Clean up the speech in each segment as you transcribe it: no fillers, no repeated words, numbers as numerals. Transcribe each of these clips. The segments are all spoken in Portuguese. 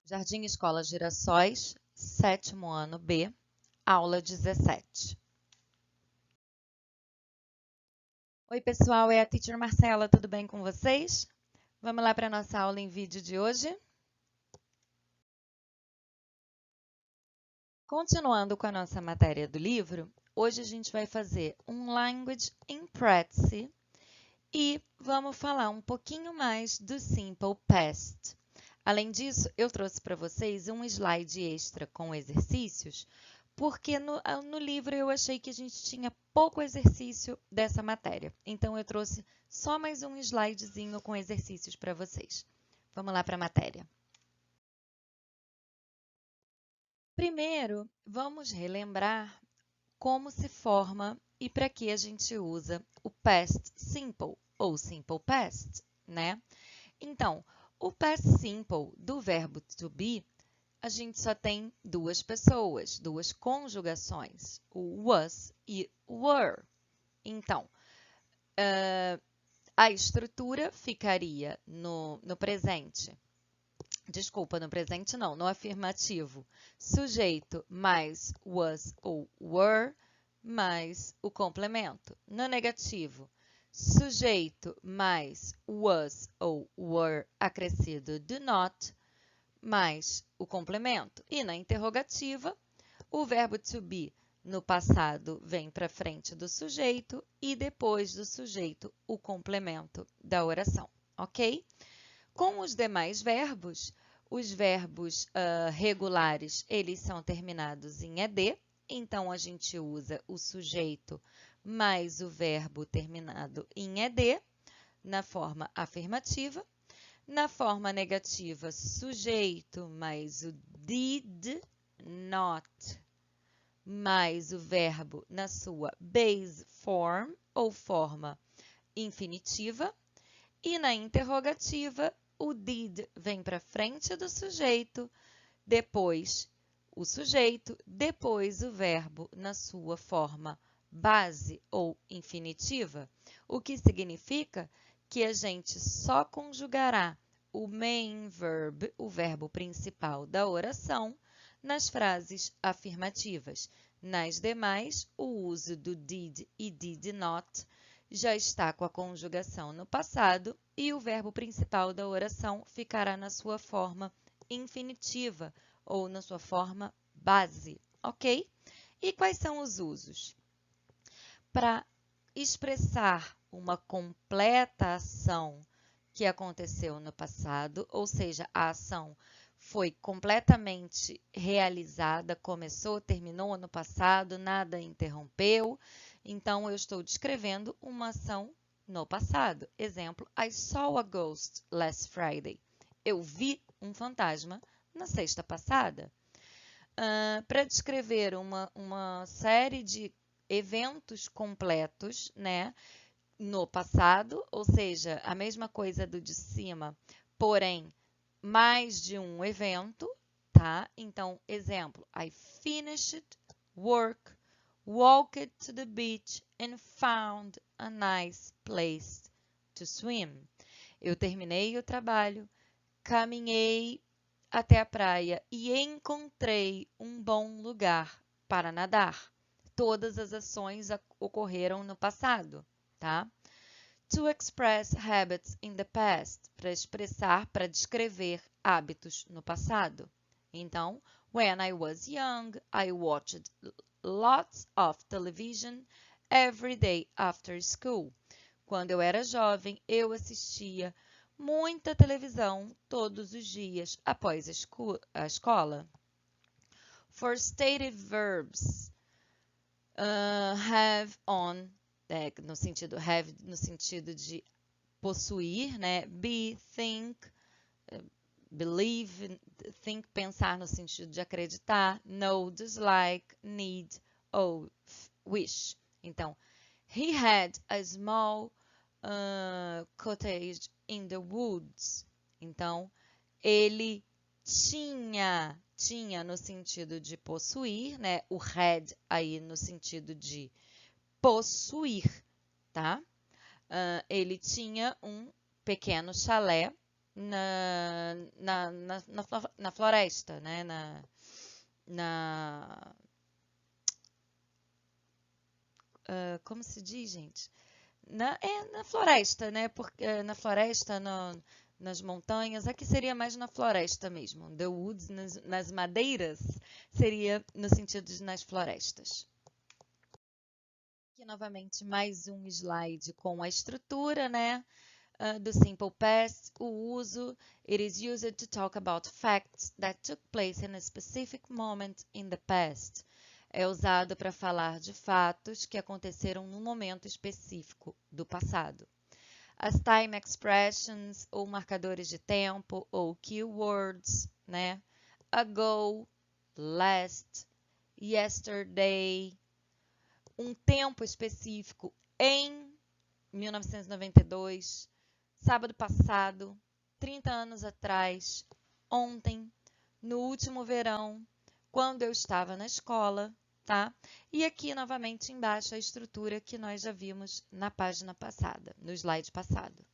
Jardim Escola Girassóis, 7º ano B, aula 17. Oi, pessoal, é a Teacher Marcela, tudo bem com vocês? Vamos lá para a nossa aula em vídeo de hoje? Continuando com a nossa matéria do livro, hoje a gente vai fazer um Language in Practice e vamos falar um pouquinho mais do Simple Past. Além disso, eu trouxe para vocês um slide extra com exercícios, porque no livro eu achei que a gente tinha pouco exercício dessa matéria. Então, eu trouxe só mais um slidezinho com exercícios para vocês. Vamos lá para a matéria. Primeiro, vamos relembrar como se forma e para que a gente usa o past simple ou simple past, né? Então, o past simple do verbo to be, a gente só tem duas pessoas, duas conjugações, o was e o were. Então, a estrutura ficaria no presente. Desculpa, no presente não, no afirmativo. Sujeito mais was ou were mais o complemento. No negativo, sujeito mais was ou were acrescido do not mais o complemento. E na interrogativa, o verbo to be no passado vem para frente do sujeito e depois do sujeito o complemento da oração, ok? Com os demais verbos, os verbos regulares, eles são terminados em ed, então a gente usa o sujeito mais o verbo terminado em ed na forma afirmativa. Na forma negativa, sujeito mais o did not mais o verbo na sua base form ou forma infinitiva. E na interrogativa, o did vem para frente do sujeito, depois o sujeito, depois o verbo na sua forma base ou infinitiva, o que significa que a gente só conjugará o main verb, o verbo principal da oração, nas frases afirmativas. Nas demais, o uso do did e did not já está com a conjugação no passado e o verbo principal da oração ficará na sua forma infinitiva ou na sua forma base, ok? E quais são os usos? Para expressar uma completa ação que aconteceu no passado, ou seja, a ação foi completamente realizada, começou, terminou no passado, nada interrompeu. Então, eu estou descrevendo uma ação no passado. Exemplo, I saw a ghost last Friday. Eu vi um fantasma na sexta passada. Para descrever uma série de eventos completos, né, no passado, ou seja, a mesma coisa do de cima, porém, mais de um evento, tá? Então, exemplo, I finished work, walked to the beach and found a nice place to swim. Eu terminei o trabalho, caminhei até a praia e encontrei um bom lugar para nadar. Todas as ações ocorreram no passado, tá? To express habits in the past, para expressar, para descrever hábitos no passado. Então, when I was young, I watched lots of television every day after school. Quando eu era jovem, eu assistia muita televisão todos os dias após a escola. For stated verbs, have on, no sentido have, no sentido de possuir, né? Be, think, believe, think, pensar no sentido de acreditar, know, dislike, need ou wish. Então, he had a small cottage in the woods. Então, ele tinha no sentido de possuir, né? O had aí no sentido de possuir, tá? Ele tinha um pequeno chalé na floresta, né? Como se diz, gente? Na floresta, né? Porque na floresta, nas montanhas, aqui seria mais na floresta mesmo. The woods, nas madeiras, seria no sentido de nas florestas. Aqui novamente mais um slide com a estrutura, né? Do simple past, o uso. It is used to talk about facts that took place in a specific moment in the past. É usado para falar de fatos que aconteceram num momento específico do passado. As time expressions, ou marcadores de tempo, ou keywords, né? Ago, last, yesterday, um tempo específico em 1992, sábado passado, 30 anos atrás, ontem, no último verão, quando eu estava na escola, tá? E aqui, novamente, embaixo, a estrutura que nós já vimos na página passada, no slide passado.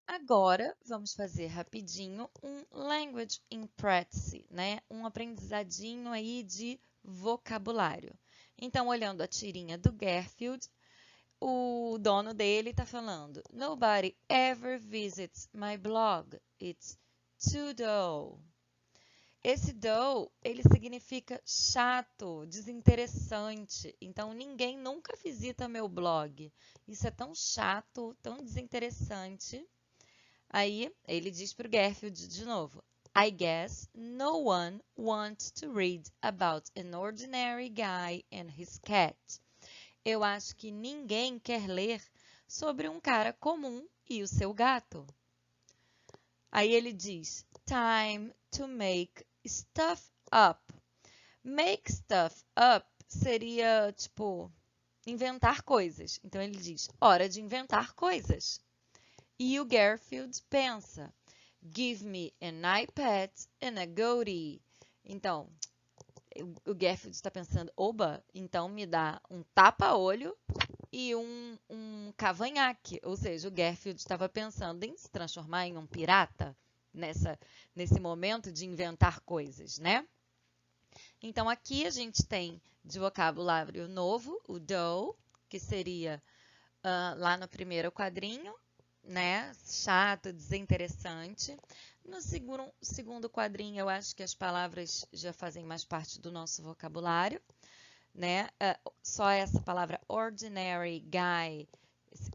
Agora, vamos fazer rapidinho um Language in Practice, né? Um aprendizadinho aí de vocabulário. Então, olhando a tirinha do Garfield, o dono dele está falando: Nobody ever visits my blog. It's too dull. Esse dull, ele significa chato, desinteressante. Então, ninguém nunca visita meu blog. Isso é tão chato, tão desinteressante. Aí, ele diz para o Garfield de novo: I guess no one wants to read about an ordinary guy and his cat. Eu acho que ninguém quer ler sobre um cara comum e o seu gato. Aí ele diz: Time to make stuff up. Make stuff up seria, tipo, inventar coisas. Então ele diz: hora de inventar coisas. E o Garfield pensa: Give me an iPad and a goatee. Então, o Garfield está pensando: oba, então me dá um tapa-olho e um cavanhaque. Ou seja, o Garfield estava pensando em se transformar em um pirata nesse momento de inventar coisas, né? Então, aqui a gente tem de vocabulário novo, o dull, que seria lá no primeiro quadrinho, né? Chato, desinteressante. No segundo quadrinho, eu acho que as palavras já fazem mais parte do nosso vocabulário, né? Só essa palavra ordinary guy,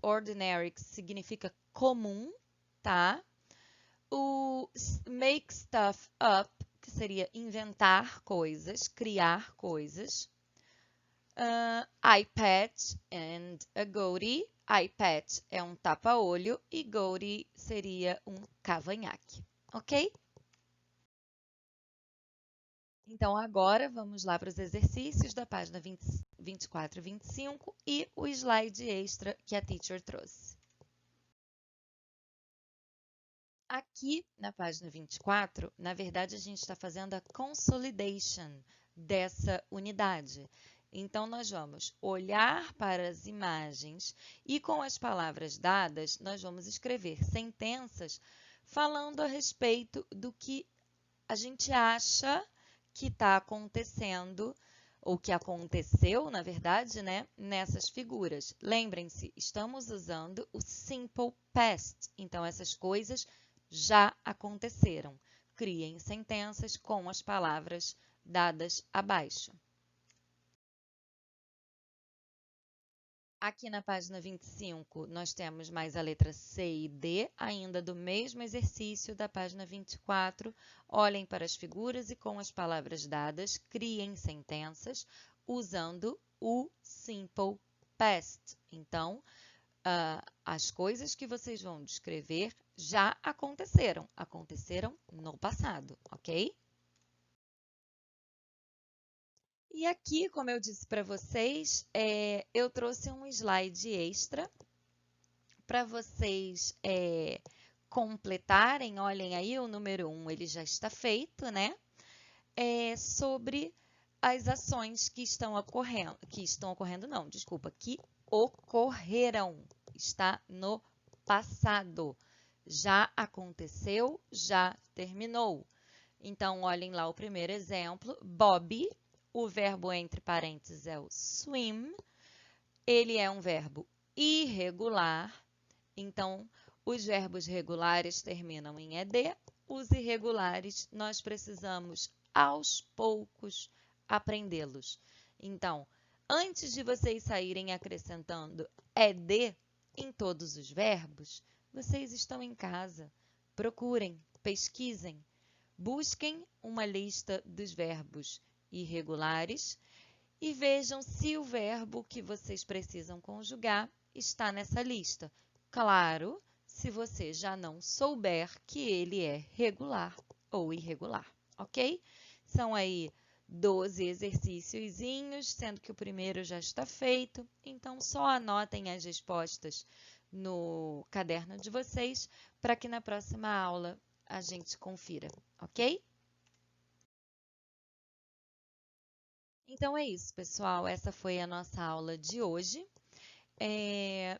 ordinary que significa comum, tá? O make stuff up, que seria inventar coisas, criar coisas. iPad and a goatee. iPad é um tapa-olho e goatee seria um cavanhaque, ok? Então, agora vamos lá para os exercícios da página 24 e 25 e o slide extra que a teacher trouxe. Aqui na página 24, na verdade, a gente está fazendo a consolidation dessa unidade. Então, nós vamos olhar para as imagens e com as palavras dadas, nós vamos escrever sentenças falando a respeito do que a gente acha que está acontecendo, ou que aconteceu, na verdade, né, nessas figuras. Lembrem-se, estamos usando o simple past, então essas coisas já aconteceram. Criem sentenças com as palavras dadas abaixo. Aqui na página 25, nós temos mais a letra C e D, ainda do mesmo exercício da página 24. Olhem para as figuras e com as palavras dadas, criem sentenças usando o simple past. Então, as coisas que vocês vão descrever já aconteceram no passado, ok? E aqui, como eu disse para vocês, eu trouxe um slide extra para vocês completarem. Olhem aí, o número 1 ele já está feito, né? Sobre as ações que ocorreram, está no passado. Já aconteceu, já terminou. Então, olhem lá o primeiro exemplo. Bob, o verbo entre parênteses é o swim. Ele é um verbo irregular. Então, os verbos regulares terminam em ed. Os irregulares, nós precisamos, aos poucos, aprendê-los. Então, antes de vocês saírem acrescentando ed em todos os verbos, vocês estão em casa. Procurem, pesquisem, busquem uma lista dos verbos irregulares e vejam se o verbo que vocês precisam conjugar está nessa lista. Claro, se você já não souber que ele é regular ou irregular, ok? São aí 12 exercíciozinhos, sendo que o primeiro já está feito, então só anotem as respostas no caderno de vocês para que na próxima aula a gente confira, ok? Então é isso, pessoal. Essa foi a nossa aula de hoje.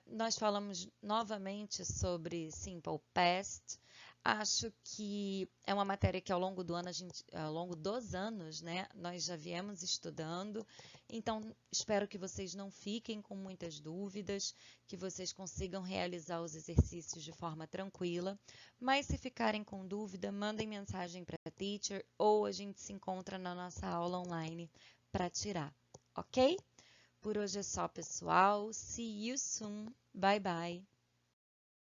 Nós falamos novamente sobre Simple Past. Acho que é uma matéria que ao longo do ano, ao longo dos anos, né, nós já viemos estudando. Então, espero que vocês não fiquem com muitas dúvidas, que vocês consigam realizar os exercícios de forma tranquila. Mas se ficarem com dúvida, mandem mensagem para a teacher ou a gente se encontra na nossa aula online para tirar, ok? Por hoje é só, pessoal. See you soon. Bye, bye.